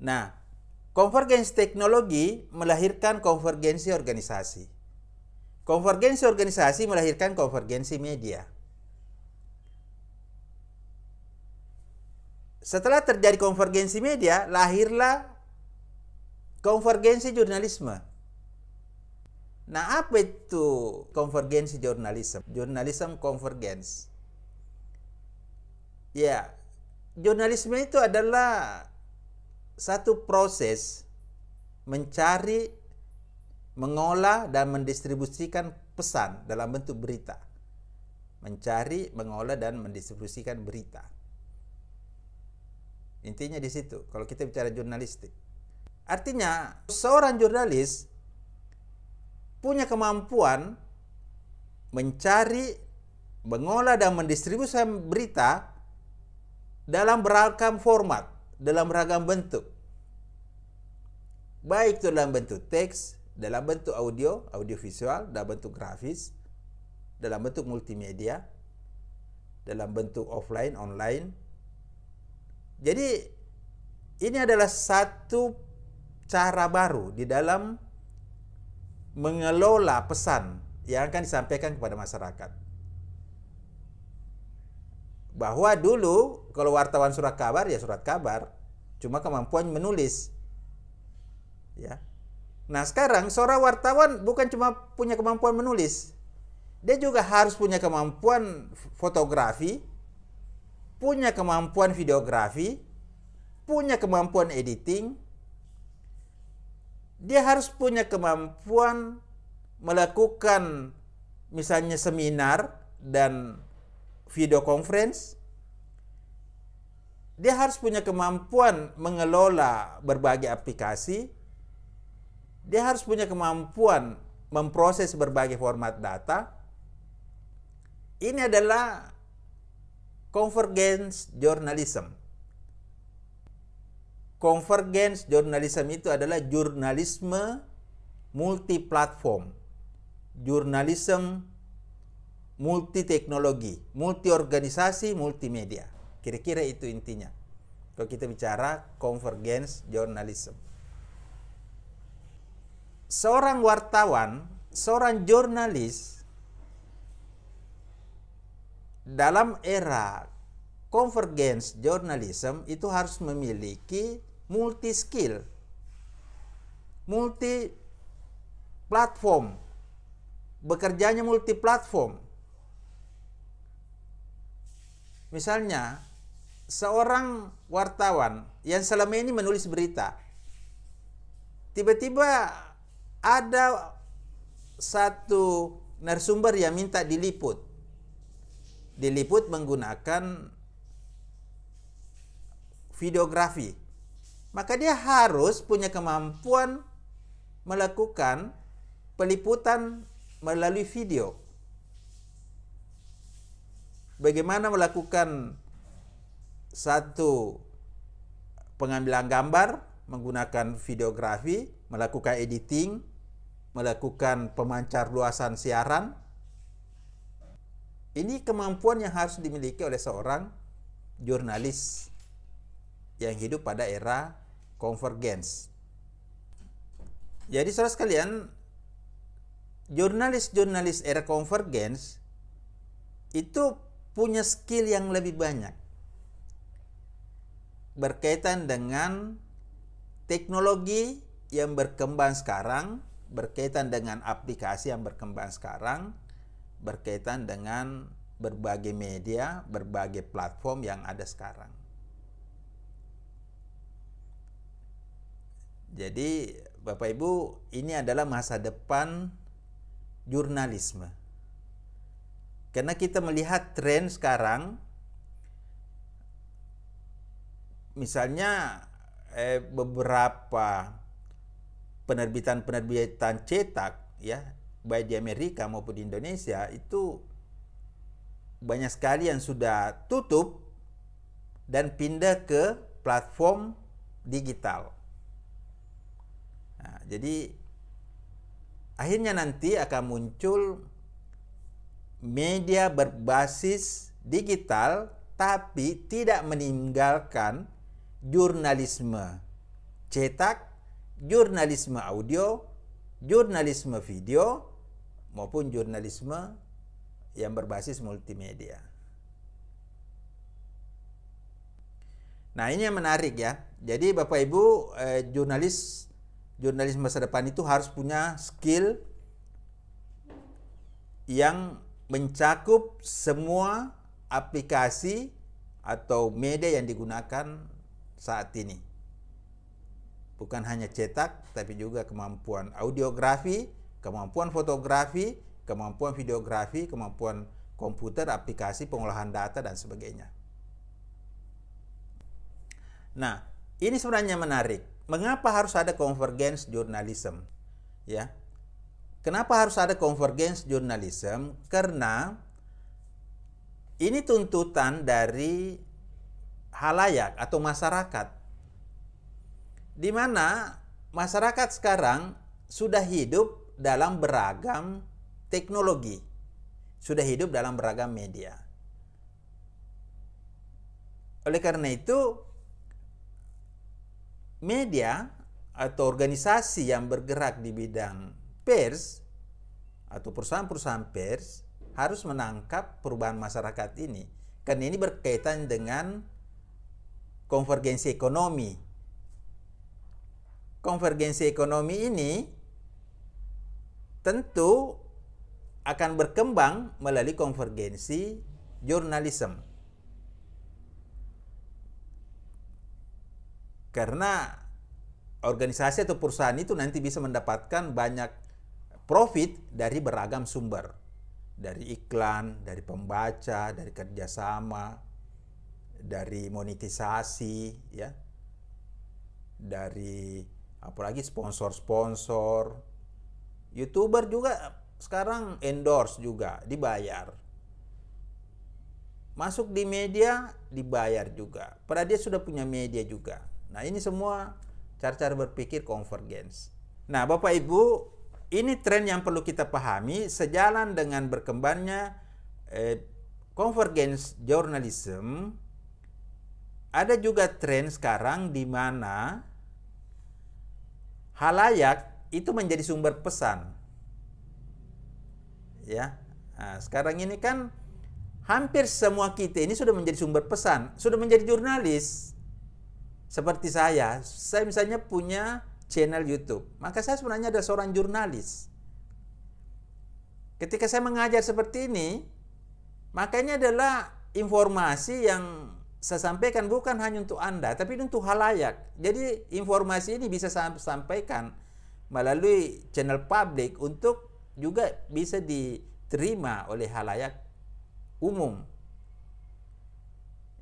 Nah, konvergensi teknologi melahirkan konvergensi organisasi. Konvergensi organisasi melahirkan konvergensi media. Setelah terjadi konvergensi media, lahirlah konvergensi jurnalisme. Nah, apa itu konvergensi jurnalisme? Jurnalisme konvergens. Ya, jurnalisme itu adalah satu proses mencari, mengolah, dan mendistribusikan pesan dalam bentuk berita. Mencari, mengolah, dan mendistribusikan berita. Intinya di situ, kalau kita bicara jurnalistik. Artinya, seorang jurnalis punya kemampuan mencari, mengolah, dan mendistribusikan berita dalam beragam format, dalam beragam bentuk. Baik itu dalam bentuk teks, dalam bentuk audio, audiovisual, dalam bentuk grafis, dalam bentuk multimedia, dalam bentuk offline, online. Jadi ini adalah satu cara baru di dalam mengelola pesan yang akan disampaikan kepada masyarakat. Bahwa dulu kalau wartawan surat kabar ya surat kabar, cuma kemampuan menulis. Ya. Nah, sekarang seorang wartawan bukan cuma punya kemampuan menulis. Dia juga harus punya kemampuan fotografi, punya kemampuan videografi, punya kemampuan editing. Dia harus punya kemampuan melakukan misalnya seminar dan video conference. Dia harus punya kemampuan mengelola berbagai aplikasi. Dia harus punya kemampuan memproses berbagai format data. Ini adalah convergence journalism. Convergence journalism itu adalah jurnalisme multi-platform, jurnalisme multi-teknologi, multi-organisasi, multimedia. Kira-kira itu intinya. Kalau kita bicara convergence journalism. Seorang wartawan, seorang jurnalis dalam era convergence journalism itu harus memiliki multi skill, multi platform, bekerjanya multi platform. Misalnya seorang wartawan yang selama ini menulis berita, tiba-tiba ada satu narasumber yang minta diliput menggunakan videografi, maka dia harus punya kemampuan melakukan peliputan melalui video. Bagaimana melakukan satu pengambilan gambar menggunakan videografi, melakukan editing, melakukan pemancar luasan siaran. Ini kemampuan yang harus dimiliki oleh seorang jurnalis yang hidup pada era convergence. Jadi saudara sekalian, jurnalis-jurnalis era convergence itu punya skill yang lebih banyak berkaitan dengan teknologi yang berkembang sekarang, berkaitan dengan aplikasi yang berkembang sekarang, berkaitan dengan berbagai media, berbagai platform yang ada sekarang. Jadi, Bapak Ibu, ini adalah masa depan jurnalisme. Karena kita melihat tren sekarang, misalnya beberapa penerbitan cetak, ya, baik di Amerika maupun di Indonesia, itu banyak sekali yang sudah tutup dan pindah ke platform digital. Nah, jadi akhirnya nanti akan muncul media berbasis digital tapi tidak meninggalkan jurnalisme cetak, jurnalisme audio, jurnalisme video, maupun jurnalisme yang berbasis multimedia. Nah, ini yang menarik ya. Jadi Bapak Ibu, jurnalis masa depan itu harus punya skill yang mencakup semua aplikasi atau media yang digunakan saat ini. Bukan hanya cetak, tapi juga kemampuan audiografi, kemampuan fotografi, kemampuan videografi, kemampuan komputer, aplikasi, pengolahan data, dan sebagainya. Nah, ini sebenarnya menarik. Mengapa harus ada convergence journalism? Ya. Kenapa harus ada convergence journalism? Karena ini tuntutan dari halayak atau masyarakat. Di mana masyarakat sekarang sudah hidup dalam beragam teknologi. Sudah hidup dalam beragam media. Oleh karena itu, media atau organisasi yang bergerak di bidang pers atau perusahaan-perusahaan pers harus menangkap perubahan masyarakat ini. Karena ini berkaitan dengan konvergensi ekonomi. Konvergensi ekonomi ini tentu akan berkembang melalui konvergensi jurnalisme. Karena organisasi atau perusahaan itu nanti bisa mendapatkan banyak profit dari beragam sumber. Dari iklan, dari pembaca, dari kerjasama, dari monetisasi, ya, dari apalagi sponsor-sponsor. YouTuber juga sekarang endorse juga, dibayar. Masuk di media, dibayar juga. Padahal dia sudah punya media juga. Nah, ini semua cara-cara berpikir convergence. Nah, Bapak Ibu, ini tren yang perlu kita pahami sejalan dengan berkembangnya convergence journalism. Ada juga tren sekarang di mana halayak itu menjadi sumber pesan. Ya. Nah, sekarang ini kan hampir semua kita ini sudah menjadi sumber pesan, sudah menjadi jurnalis. Seperti saya misalnya punya channel YouTube, maka saya sebenarnya adalah seorang jurnalis. Ketika saya mengajar seperti ini, maka ini adalah informasi yang saya sampaikan bukan hanya untuk Anda, tapi untuk halayak. Jadi informasi ini bisa saya sampaikan melalui channel publik untuk juga bisa diterima oleh halayak umum.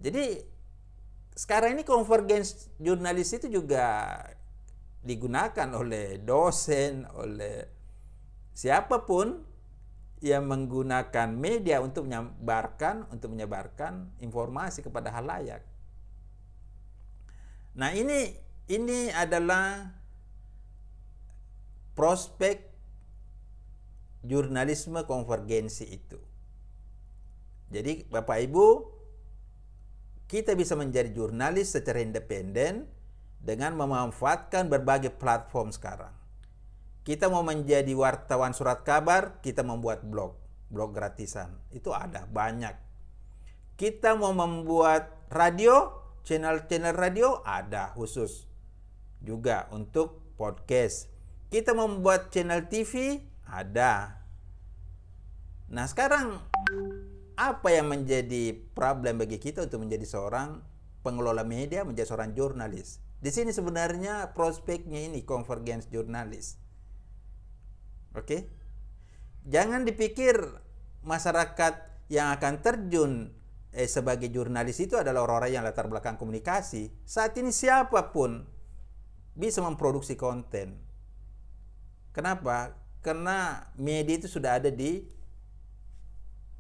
Jadi sekarang ini convergence jurnalis itu juga digunakan oleh dosen, oleh siapapun yang menggunakan media untuk menyebarkan informasi kepada halayak. Nah, ini adalah prospek jurnalisme konvergensi itu. Jadi Bapak Ibu, kita bisa menjadi jurnalis secara independen dengan memanfaatkan berbagai platform sekarang. Kita mau menjadi wartawan surat kabar, kita membuat blog gratisan. Itu ada banyak. Kita mau membuat radio, channel radio ada khusus juga untuk podcast. Kita mau membuat channel TV ada. Nah, sekarang apa yang menjadi problem bagi kita untuk menjadi seorang pengelola media, menjadi seorang jurnalis? Di sini sebenarnya prospeknya ini convergence jurnalis. Oke? Jangan dipikir masyarakat yang akan terjun sebagai jurnalis itu adalah orang-orang yang latar belakang komunikasi. Saat ini siapapun bisa memproduksi konten. Kenapa? Karena media itu sudah ada di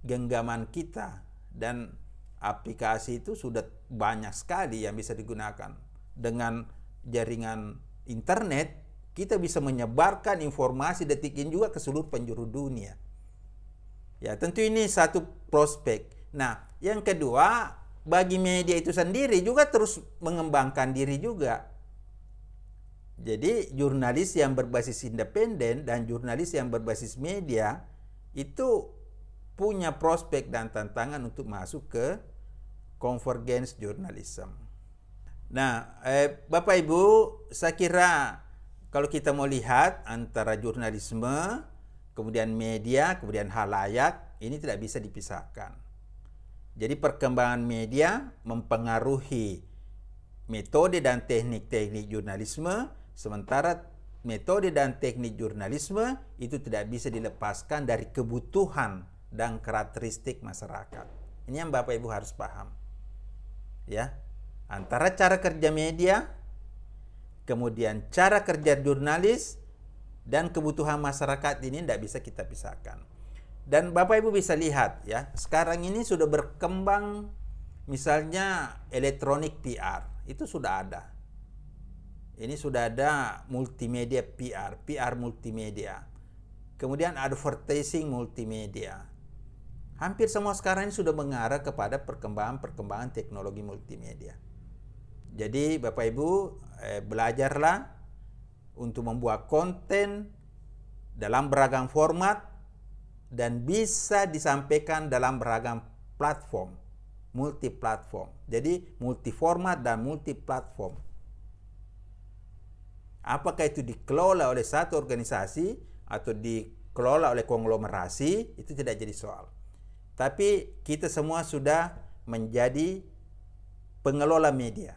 genggaman kita dan aplikasi itu sudah banyak sekali yang bisa digunakan. Dengan jaringan internet kita bisa menyebarkan informasi detik ini juga ke seluruh penjuru dunia. Ya, tentu ini satu prospek. Nah, yang kedua, bagi media itu sendiri juga terus mengembangkan diri juga. Jadi jurnalis yang berbasis independen dan jurnalis yang berbasis media itu punya prospek dan tantangan untuk masuk ke convergence journalism. Nah, Bapak Ibu, saya kira kalau kita mau lihat antara jurnalisme, kemudian media, kemudian halayak, ini tidak bisa dipisahkan. Jadi perkembangan media mempengaruhi metode dan teknik-teknik jurnalisme, sementara metode dan teknik jurnalisme itu tidak bisa dilepaskan dari kebutuhan dan karakteristik masyarakat. Ini yang Bapak Ibu harus paham. Ya, antara cara kerja media, kemudian cara kerja jurnalis, dan kebutuhan masyarakat ini tidak bisa kita pisahkan. Dan Bapak Ibu bisa lihat ya, sekarang ini sudah berkembang misalnya elektronik PR, itu sudah ada. Ini sudah ada multimedia PR, PR multimedia. Kemudian advertising multimedia. Hampir semua sekarang ini sudah mengarah kepada perkembangan teknologi multimedia. Jadi Bapak Ibu belajarlah untuk membuat konten dalam beragam format dan bisa disampaikan dalam beragam platform, multi platform. Jadi multi format dan multi platform. Apakah itu dikelola oleh satu organisasi atau dikelola oleh konglomerasi, itu tidak jadi soal. Tapi kita semua sudah menjadi pengelola media.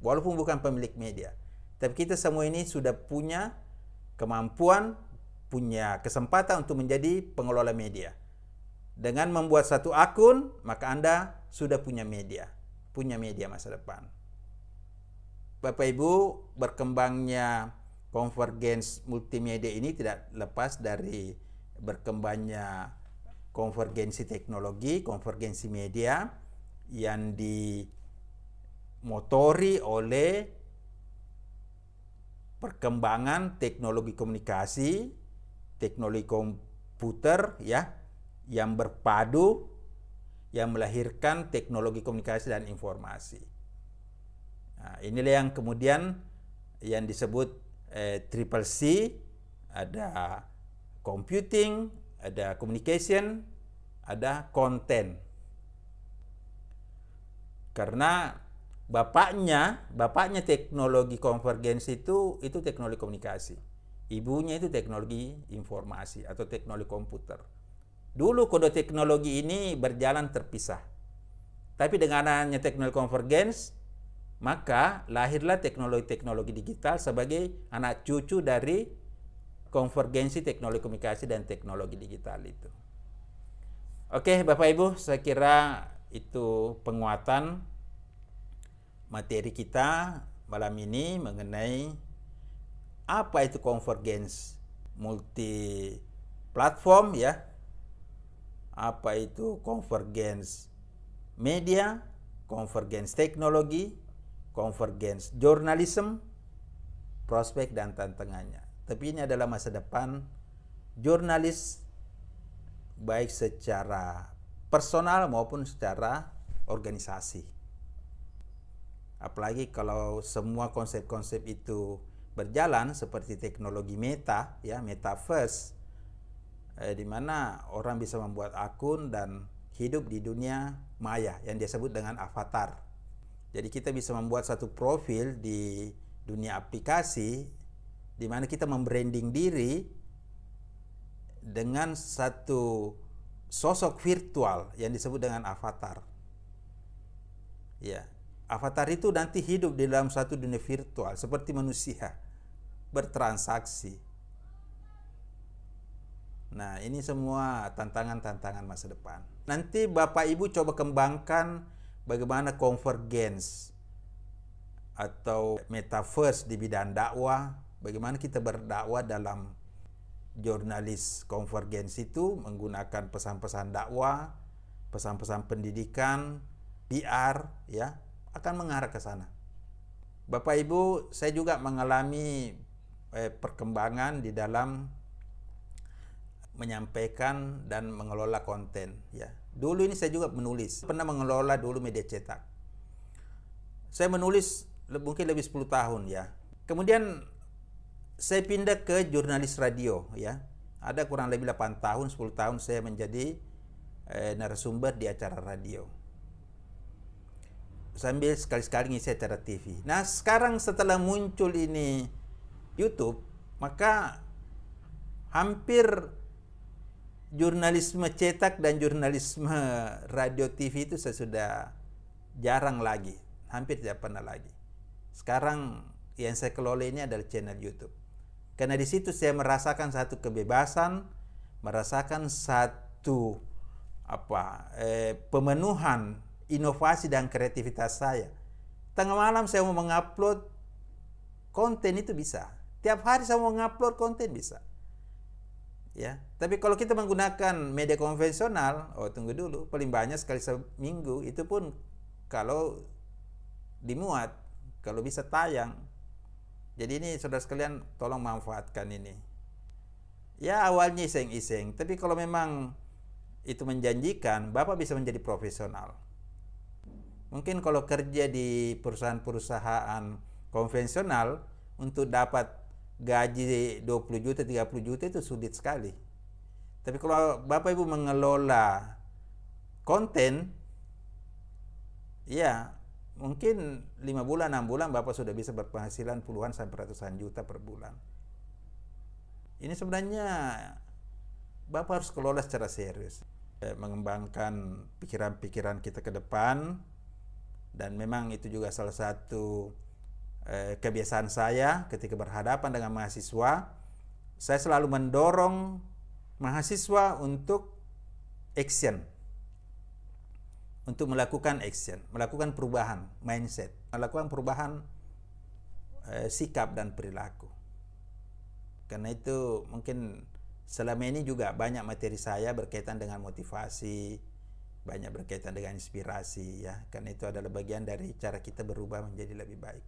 Walaupun bukan pemilik media. Tapi kita semua ini sudah punya kemampuan, punya kesempatan untuk menjadi pengelola media. Dengan membuat satu akun, maka Anda sudah punya media masa depan. Bapak Ibu, berkembangnya convergence multimedia ini tidak lepas dari berkembangnya konvergensi teknologi, konvergensi media yang dimotori oleh perkembangan teknologi komunikasi, teknologi komputer ya, yang berpadu, yang melahirkan teknologi komunikasi dan informasi. Nah, inilah yang kemudian yang disebut triple C, ada computing, ada communication, ada content. Karena bapaknya teknologi konvergensi itu teknologi komunikasi. Ibunya itu teknologi informasi atau teknologi komputer. Dulu kode teknologi ini berjalan terpisah. Tapi dengan adanya teknologi konvergens, maka lahirlah teknologi-teknologi digital sebagai anak cucu dari konvergensi teknologi komunikasi dan teknologi digital itu. Oke, Bapak Ibu, saya kira itu penguatan materi kita malam ini mengenai apa itu konvergens multi platform ya. Apa itu konvergens media, konvergens teknologi, konvergens jurnalisme, prospek dan tantangannya. Tapi ini adalah masa depan jurnalis baik secara personal maupun secara organisasi. Apalagi kalau semua konsep-konsep itu berjalan seperti teknologi meta, ya, metaverse, di mana orang bisa membuat akun dan hidup di dunia maya yang disebut dengan avatar. Jadi kita bisa membuat satu profil di dunia aplikasi di mana kita membranding diri dengan satu sosok virtual yang disebut dengan avatar. Ya, avatar itu nanti hidup di dalam satu dunia virtual seperti manusia, bertransaksi. Nah, ini semua tantangan-tantangan masa depan. Nanti Bapak Ibu coba kembangkan bagaimana konvergens atau metaverse di bidang dakwah, bagaimana kita berdakwah dalam jurnalis konvergens itu menggunakan pesan-pesan dakwah, pesan-pesan pendidikan, PR, ya, akan mengarah ke sana. Bapak Ibu, saya juga mengalami perkembangan di dalam menyampaikan dan mengelola konten, ya. Dulu ini saya juga menulis, pernah mengelola dulu media cetak. Saya menulis mungkin lebih 10 tahun ya. Kemudian saya pindah ke jurnalis radio ya. Ada kurang lebih 8 tahun, 10 tahun saya menjadi narasumber di acara radio. Sambil sekali-sekali ngisi acara TV. Nah, sekarang setelah muncul ini YouTube, maka hampir jurnalisme cetak dan jurnalisme radio TV itu sudah jarang lagi, hampir tidak pernah lagi. Sekarang yang saya kelola ini adalah channel YouTube. Karena di situ saya merasakan satu kebebasan, merasakan satu pemenuhan inovasi dan kreativitas saya. Tengah malam saya mau mengupload konten itu bisa. Tiap hari saya mau mengupload konten bisa. Ya, tapi kalau kita menggunakan media konvensional, tunggu dulu, paling banyak sekali seminggu, itu pun kalau dimuat, kalau bisa tayang. Jadi ini saudara sekalian tolong manfaatkan ini. Ya awalnya iseng-iseng, tapi kalau memang itu menjanjikan, Bapak bisa menjadi profesional. Mungkin kalau kerja di perusahaan-perusahaan konvensional, untuk dapat gaji 20 juta, 30 juta itu sulit sekali. Tapi kalau Bapak Ibu mengelola konten, ya mungkin 5 bulan, 6 bulan Bapak sudah bisa berpenghasilan puluhan sampai ratusan juta per bulan. Ini sebenarnya Bapak harus kelola secara serius. Mengembangkan pikiran-pikiran kita ke depan. Dan memang itu juga salah satu kebiasaan saya ketika berhadapan dengan mahasiswa. Saya selalu mendorong mahasiswa untuk action. Untuk melakukan action, melakukan perubahan mindset, melakukan perubahan sikap dan perilaku. Karena itu mungkin selama ini juga banyak materi saya berkaitan dengan motivasi, banyak berkaitan dengan inspirasi ya. Karena itu adalah bagian dari cara kita berubah menjadi lebih baik.